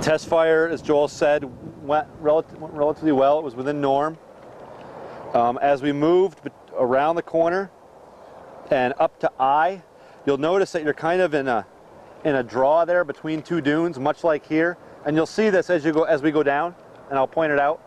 Test fire, as Joel said, went relatively well. It was within norm. As we moved around the corner and up to I, you'll notice that you're kind of in a draw there between two dunes, much like here. And you'll see this as we go down, and I'll point it out.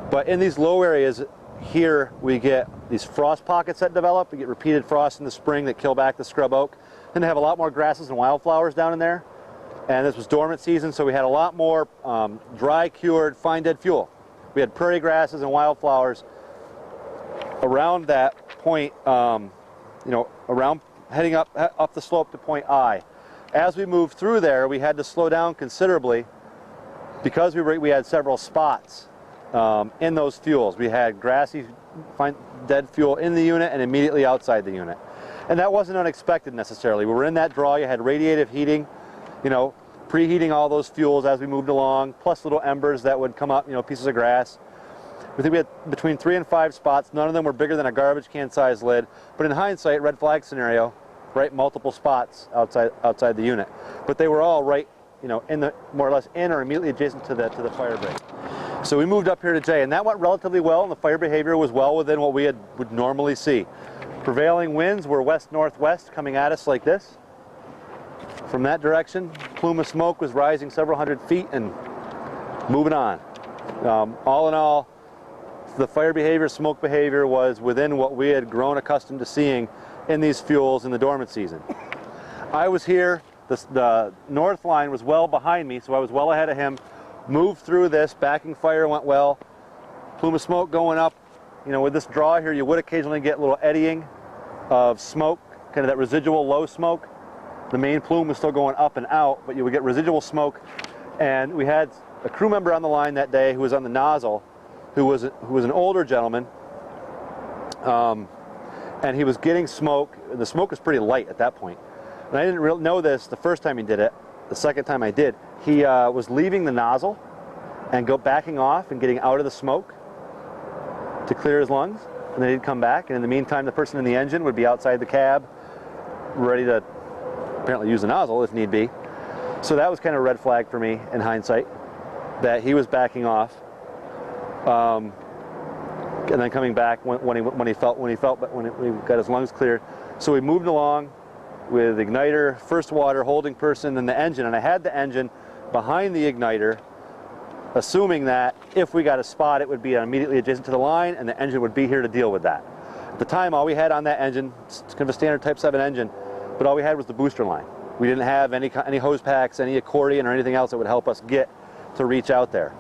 But in these low areas here, we get these frost pockets that develop. We get repeated frost in the spring that kill back the scrub oak. Then they have a lot more grasses and wildflowers down in there. And this was dormant season, so we had a lot more dry cured fine dead fuel. We had prairie grasses and wildflowers around that point, around heading up the slope to point I. As we moved through there, we had to slow down considerably because we had several spots in those fuels. We had grassy fine dead fuel in the unit and immediately outside the unit. And that wasn't unexpected necessarily. We were in that draw. You had radiative heating, preheating all those fuels as we moved along, plus little embers that would come up, pieces of grass. I think we had between 3 and 5 spots. None of them were bigger than a garbage can size lid. But in hindsight, red flag scenario, right, multiple spots outside the unit. But they were all right, in the more or less in or immediately adjacent to the fire break. So we moved up here to J, and that went relatively well, and the fire behavior was well within what we would normally see. Prevailing winds were west-northwest coming at us like this. From that direction, plume of smoke was rising several hundred feet and moving on. All in all, the fire behavior, smoke behavior was within what we had grown accustomed to seeing in these fuels in the dormant season. I was here, the north line was well behind me, so I was well ahead of him. Moved through this, backing fire went well. Plume of smoke going up. With this draw here, you would occasionally get a little eddying of smoke, kind of that residual low smoke. The main plume was still going up and out, but you would get residual smoke. And we had a crew member on the line that day who was on the nozzle, who was an older gentleman, and he was getting smoke. The smoke was pretty light at that point. And I didn't really know this the first time he did it. The second time I did, he was leaving the nozzle and backing off and getting out of the smoke to clear his lungs, and then he'd come back, and in the meantime the person in the engine would be outside the cab ready to apparently use the nozzle if need be. So that was kind of a red flag for me in hindsight, that he was backing off and then coming back when he got his lungs cleared. So we moved along with igniter, first water, holding person, then the engine, and I had the engine behind the igniter, assuming that if we got a spot, it would be immediately adjacent to the line, and the engine would be here to deal with that. At the time, all we had on that engine, it's kind of a standard Type 7 engine, but all we had was the booster line. We didn't have any hose packs, any accordion, or anything else that would help us get to reach out there.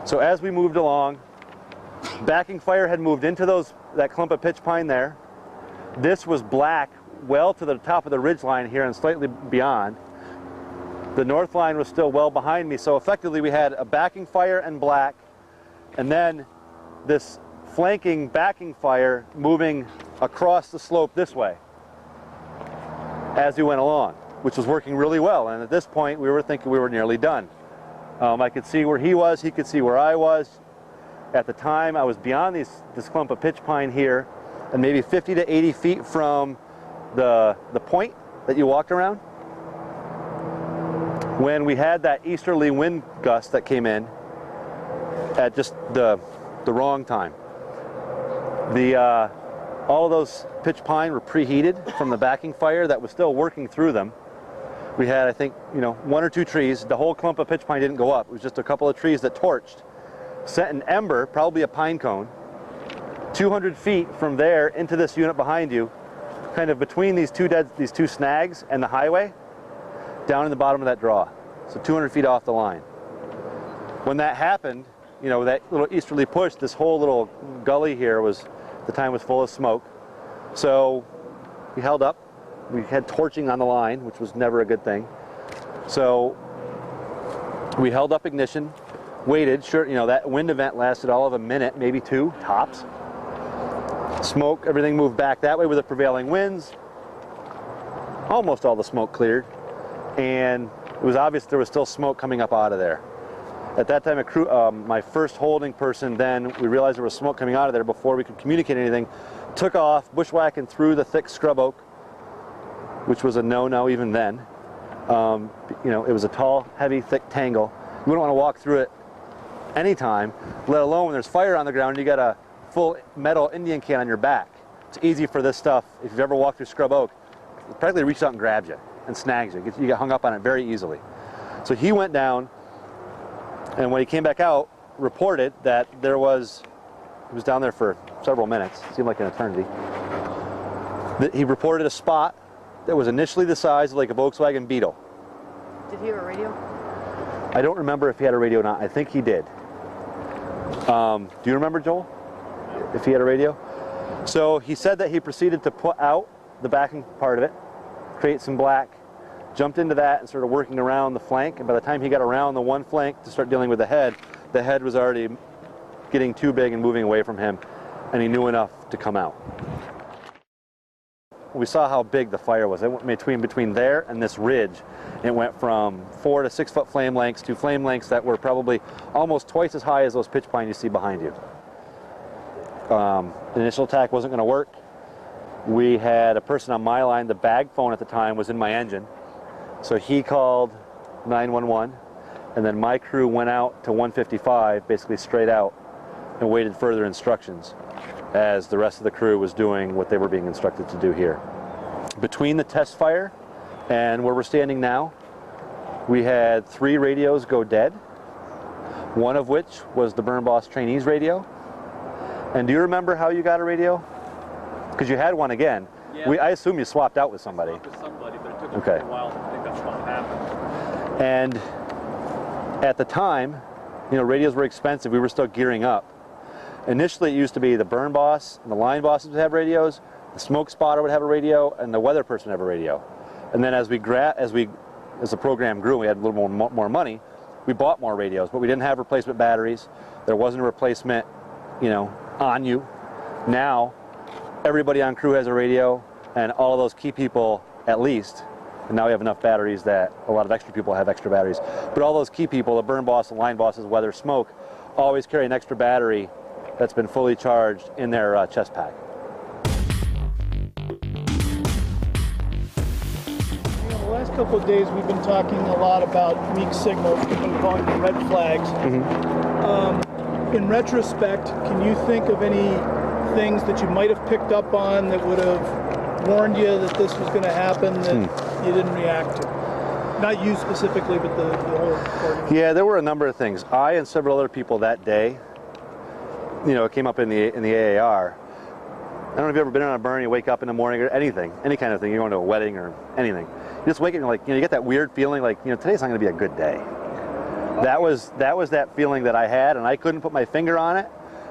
So as we moved along, backing fire had moved into that clump of pitch pine there. This was black, well to the top of the ridge line here and slightly beyond. The north line was still well behind me, so effectively we had a backing fire and black, and then this flanking backing fire moving across the slope this way as we went along, which was working really well. And at this point, we were thinking we were nearly done. I could see where he was, he could see where I was. At the time, I was beyond this clump of pitch pine here, and maybe 50 to 80 feet from the point that you walked around, when we had that easterly wind gust that came in at just the wrong time. All of those pitch pine were preheated from the backing fire that was still working through them. We had, I think, 1 or 2 trees. The whole clump of pitch pine didn't go up. It was just a couple of trees that torched, sent an ember, probably a pine cone, 200 feet from there into this unit behind you, kind of between these two snags and the highway, down in the bottom of that draw. So 200 feet off the line. When that happened, that little easterly push, this whole little gully here the time was full of smoke. So we held up. We had torching on the line, which was never a good thing. So we held up ignition, waited. Sure, that wind event lasted all of a minute, maybe 2 tops. Smoke, everything moved back that way with the prevailing winds. Almost all the smoke cleared, and it was obvious there was still smoke coming up out of there. At that time, my first holding person, then we realized there was smoke coming out of there before we could communicate anything, took off, bushwhacking through the thick scrub oak, which was a no-no even then, You know, it was a tall, heavy, thick tangle. You wouldn't want to walk through it anytime, let alone when there's fire on the ground and you got a full metal Indian can on your back. It's easy for this stuff. If you've ever walked through scrub oak, it practically reaches out and grabs you and snags you. You get hung up on it very easily. So he went down, and when he came back out, reported that he was down there for several minutes, it seemed like an eternity. He reported a spot that was initially the size of like a Volkswagen Beetle. Did he have a radio? I don't remember if he had a radio or not. I think he did. Do you remember, Joel? If he had a radio? So he said that he proceeded to put out the backing part of it, create some black, jumped into that and started working around the flank. And by the time he got around the one flank to start dealing with the head was already getting too big and moving away from him, and he knew enough to come out. We saw how big the fire was. It went between there and this ridge. It went from 4 to 6 foot flame lengths to flame lengths that were probably almost twice as high as those pitch pine you see behind you. The initial attack wasn't going to work. We had a person on my line. The bag phone at the time was in my engine. So he called 911, and then my crew went out to 155, basically straight out, and waited further instructions as the rest of the crew was doing what they were being instructed to do here. Between the test fire and where we're standing now, we had 3 radios go dead, one of which was the Burn Boss trainee's radio. And do you remember how you got a radio? Because you had one again. Yeah. I assume you swapped out with somebody. With somebody, but it took Okay. a while. I think that's what happened. And at the time, you know, radios were expensive. We were still gearing up. Initially, it used to be the Burn Boss and the line bosses would have radios, the smoke spotter would have a radio, and the weather person would have a radio. And then as the program grew, and we had a little more money, we bought more radios, but we didn't have replacement batteries. There wasn't a replacement, you know, on you. Now, everybody on crew has a radio, and all of those key people, at least, and now we have enough batteries that a lot of extra people have extra batteries, but all those key people, the Burn Boss, the line bosses, weather, smoke, always carry an extra battery that's been fully charged in their chest pack. The last couple of days we've been talking a lot about weak signals, we've been calling them red flags. In retrospect, can you think of any things that you might have picked up on that would have warned you that this was going to happen that you didn't react to? Not you specifically, but the whole party. Yeah, there were a number of things. I and several other people that day, you know, it came up in the AAR. I don't know if you've ever been on a burn, you wake up in the morning or anything, any kind of thing, you're going to a wedding or anything. You just wake up and you're like, you know, you get that weird feeling like, you know, today's not going to be a good day. That was that feeling that I had, and I couldn't put my finger on it.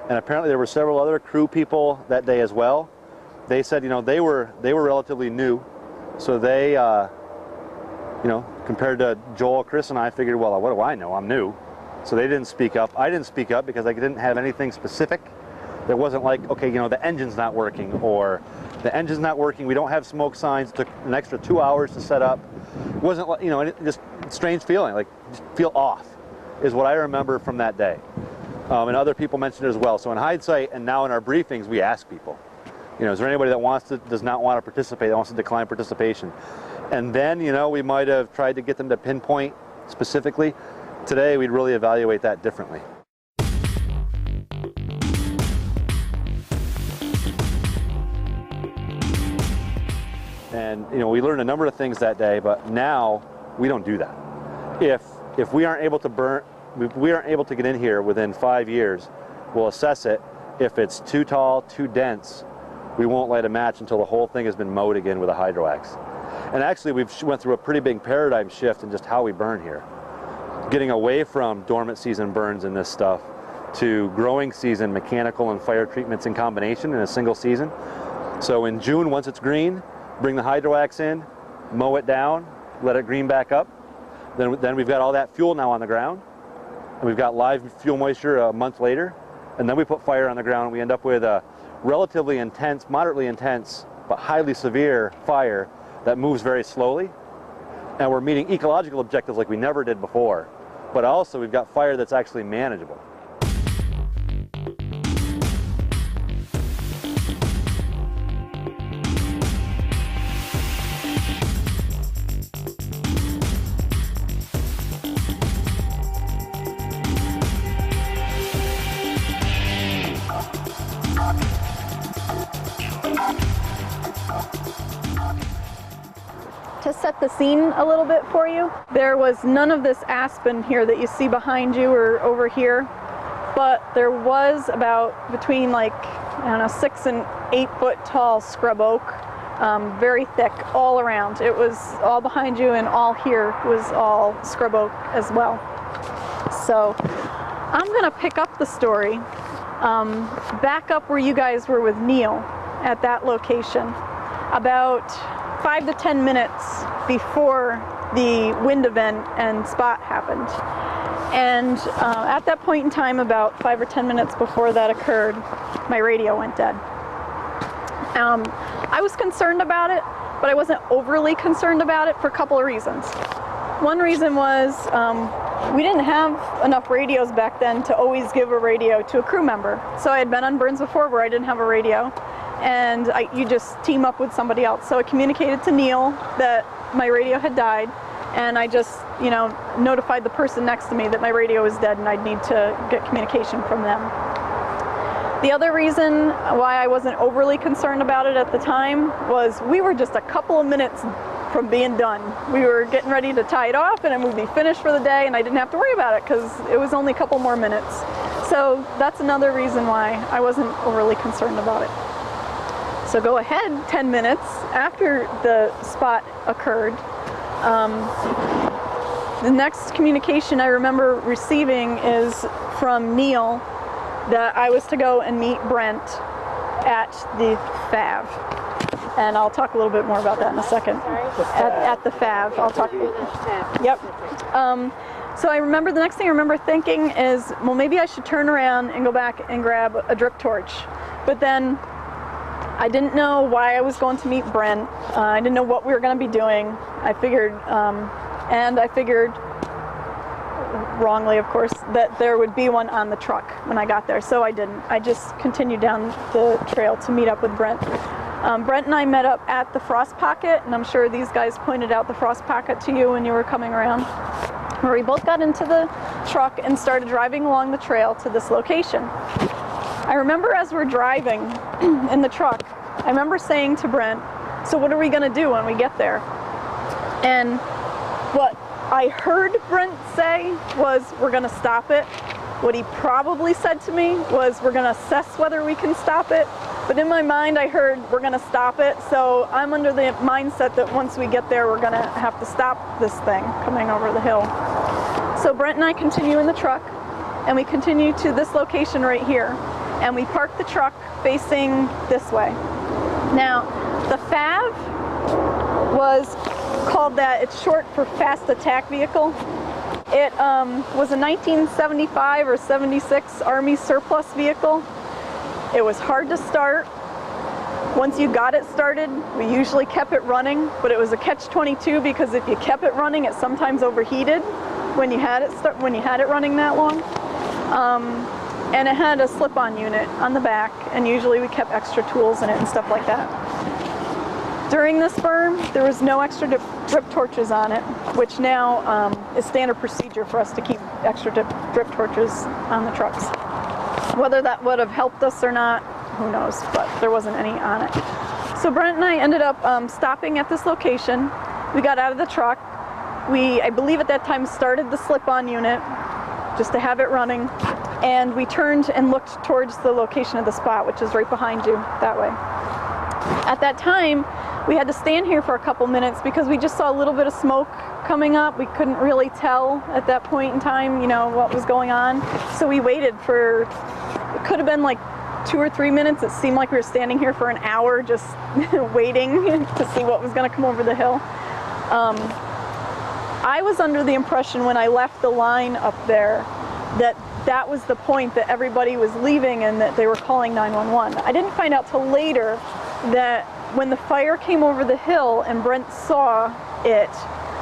And apparently there were several other crew people that day as well. They said, you know, they were relatively new, so they, you know, compared to Joel, Chris, and I figured, well, what do I know? I'm new. So they didn't speak up. I didn't speak up because I didn't have anything specific. There wasn't like, okay, you know, the engine's not working, or the engine's not working, we don't have smoke signs, it took an extra 2 hours to set up. It wasn't like, you know, just strange feeling, like just feel off is what I remember from that day. And other people mentioned it as well. So in hindsight, and now in our briefings, we ask people, you know, is there anybody that does not want to participate, that wants to decline participation? And then, you know, we might have tried to get them to pinpoint specifically. Today, we'd really evaluate that differently. And, you know, we learned a number of things that day, but now we don't do that. If we aren't able to get in here within 5 years, we'll assess it. If it's too tall, too dense, we won't light a match until the whole thing has been mowed again with a hydro axe. And actually, we've went through a pretty big paradigm shift in just how we burn here. Getting away from dormant season burns and this stuff to growing season mechanical and fire treatments in combination in a single season. So in June, once it's green, bring the hydro axe in, mow it down, let it green back up. Then we've got all that fuel now on the ground, and we've got live fuel moisture a month later, and then we put fire on the ground. We end up with a relatively intense, moderately intense, but highly severe fire that moves very slowly, and we're meeting ecological objectives like we never did before, but also we've got fire that's actually manageable. set the scene a little bit for you. There was none of this aspen here that you see behind you or over here, but there was about between like, I don't know, 6 and 8 foot tall scrub oak, very thick all around. It was all behind you, and all here was all scrub oak as well. So I'm gonna pick up the story, back up where you guys were with Neil at that location, about 5 to 10 minutes before the wind event and spot happened. And at that point in time, about 5 or 10 minutes before that occurred, my radio went dead. I was concerned about it, but I wasn't overly concerned about it for a couple of reasons. One reason was we didn't have enough radios back then to always give a radio to a crew member. So I had been on burns before where I didn't have a radio, and you just team up with somebody else. So I communicated to Neil that my radio had died, and I just, you know, notified the person next to me that my radio was dead and I'd need to get communication from them. The other reason why I wasn't overly concerned about it at the time was we were just a couple of minutes from being done. We were getting ready to tie it off and then we'd be finished for the day, and I didn't have to worry about it because it was only a couple more minutes. So that's another reason why I wasn't overly concerned about it. So go ahead 10 minutes after the spot occurred. The next communication I remember receiving is from Neil that I was to go and meet Brent at the FAV. And I'll talk a little bit more about that in a second. At the FAV, I'll talk. Yep. So I remember, the next thing I remember thinking is, well, maybe I should turn around and go back and grab a drip torch. But then I didn't know why I was going to meet Brent. I didn't know what we were going to be doing. I figured, wrongly of course, that there would be one on the truck when I got there. So I didn't. I just continued down the trail to meet up with Brent. Brent and I met up at the Frost Pocket, and I'm sure these guys pointed out the Frost Pocket to you when you were coming around, where we both got into the truck and started driving along the trail to this location. I remember as we're driving in the truck, I remember saying to Brent, so what are we gonna do when we get there? And what I heard Brent say was, we're gonna stop it. What he probably said to me was, we're gonna assess whether we can stop it. But in my mind, I heard, we're gonna stop it. So I'm under the mindset that once we get there, we're gonna have to stop this thing coming over the hill. So Brent and I continue in the truck, and we continue to this location right here. And we park the truck facing this way. Now, the FAV was called that, it's short for Fast Attack Vehicle. It was a 1975 or 76 Army surplus vehicle. It was hard to start. Once you got it started, we usually kept it running, but it was a catch-22 because if you kept it running, it sometimes overheated when you had it running that long. And it had a slip-on unit on the back, and usually we kept extra tools in it and stuff like that. During this burn, there was no extra drip torches on it, which now is standard procedure for us to keep extra drip torches on the trucks. Whether that would have helped us or not, who knows, but there wasn't any on it. So Brent and I ended up stopping at this location. We got out of the truck. We, I believe at that time, started the slip-on unit just to have it running. And we turned and looked towards the location of the spot, which is right behind you, that way. At that time, we had to stand here for a couple minutes because we just saw a little bit of smoke coming up. We couldn't really tell at that point in time, you know, what was going on. So we waited for, it could have been like 2 or 3 minutes. It seemed like we were standing here for an hour just waiting to see what was going to come over the hill. I was under the impression when I left the line up there that that was the point that everybody was leaving and that they were calling 911. I didn't find out till later that when the fire came over the hill and Brent saw it,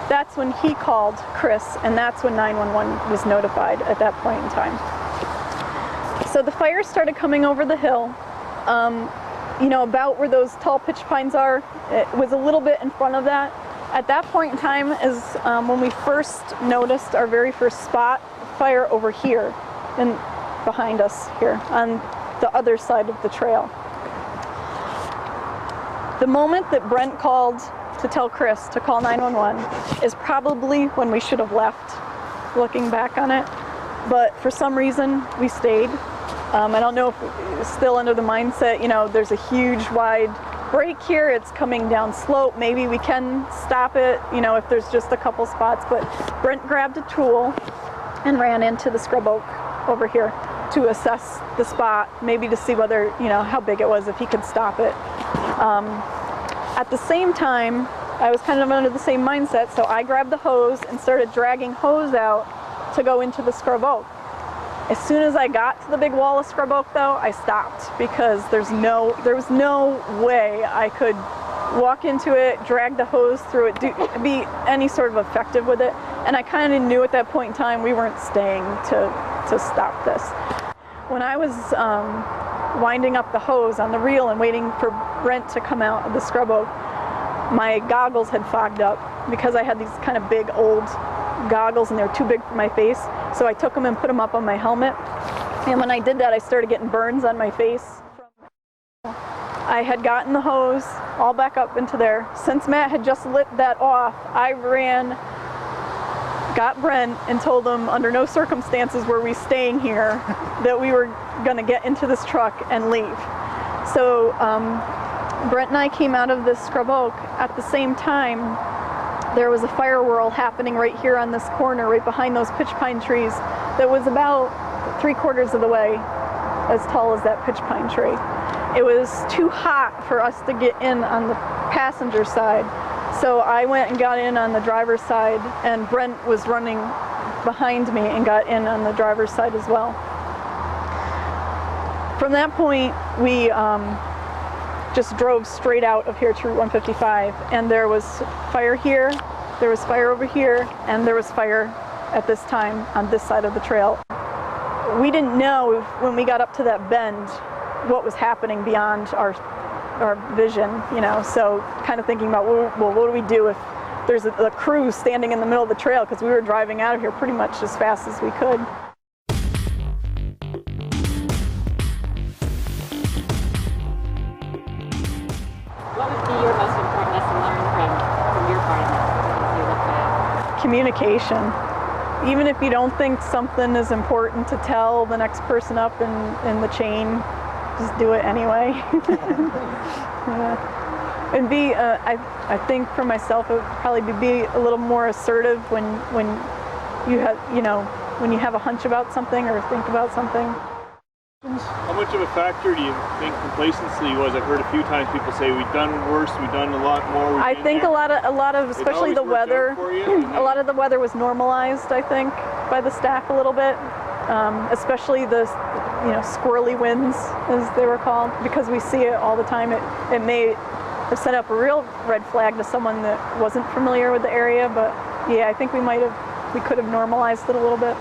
that's when he called Chris, and that's when 911 was notified at that point in time. So the fire started coming over the hill, you know, about where those tall pitch pines are. It was a little bit in front of that. At that point in time is when we first noticed our very first spot fire over here and behind us here on the other side of the trail. The moment that Brent called to tell Chris to call 911 is probably when we should have left, looking back on it. But for some reason, we stayed. I don't know if we're still under the mindset, you know, there's a huge wide break here, it's coming down slope, maybe we can stop it, you know, if there's just a couple spots. But Brent grabbed a tool and ran into the scrub oak over here to assess the spot, maybe to see whether, you know, how big it was, if he could stop it. At the same time, I was kind of under the same mindset, so I grabbed the hose and started dragging hose out to go into the scrub oak. As soon as I got to the big wall of scrub oak, though, I stopped, because there was no way I could walk into it, drag the hose through it, be any sort of effective with it. And I kind of knew at that point in time we weren't staying to stop this. When I was winding up the hose on the reel and waiting for Brent to come out of the scrub oak, my goggles had fogged up because I had these kind of big old goggles and they were too big for my face. So I took them and put them up on my helmet. And when I did that, I started getting burns on my face. I had gotten the hose all back up into there. Since Matt had just lit that off, I ran, got Brent, and told him under no circumstances were we staying here, that we were going to get into this truck and leave. So Brent and I came out of this scrub oak. At the same time, there was a fire whirl happening right here on this corner, right behind those pitch pine trees, that was about 3/4 of the way as tall as that pitch pine tree. It was too hot for us to get in on the passenger side, so I went and got in on the driver's side, and Brent was running behind me and got in on the driver's side as well. From that point, we just drove straight out of here to Route 155, and there was fire here, there was fire over here, and there was fire at this time on this side of the trail. We didn't know when we got up to that bend what was happening beyond our vision, you know, so kind of thinking about, well, what do we do if there's a crew standing in the middle of the trail, because we were driving out of here pretty much as fast as we could. What would be your most important lesson learned from your part of this as you look back? Communication. Even if you don't think something is important to tell the next person up in the chain, just do it anyway. Yeah. And be, I think for myself, it would probably be a little more assertive when you have, you know, when you have a hunch about something or think about something. How much of a factor do you think complacency was? I've heard a few times people say we've done worse, we've done a lot more. I think a lot of, especially the weather, a lot of the weather was normalized, I think, by the staff a little bit, especially the, you know, squirrely winds, as they were called, because we see it all the time. It may have set up a real red flag to someone that wasn't familiar with the area, but yeah, I think we could have normalized it a little bit.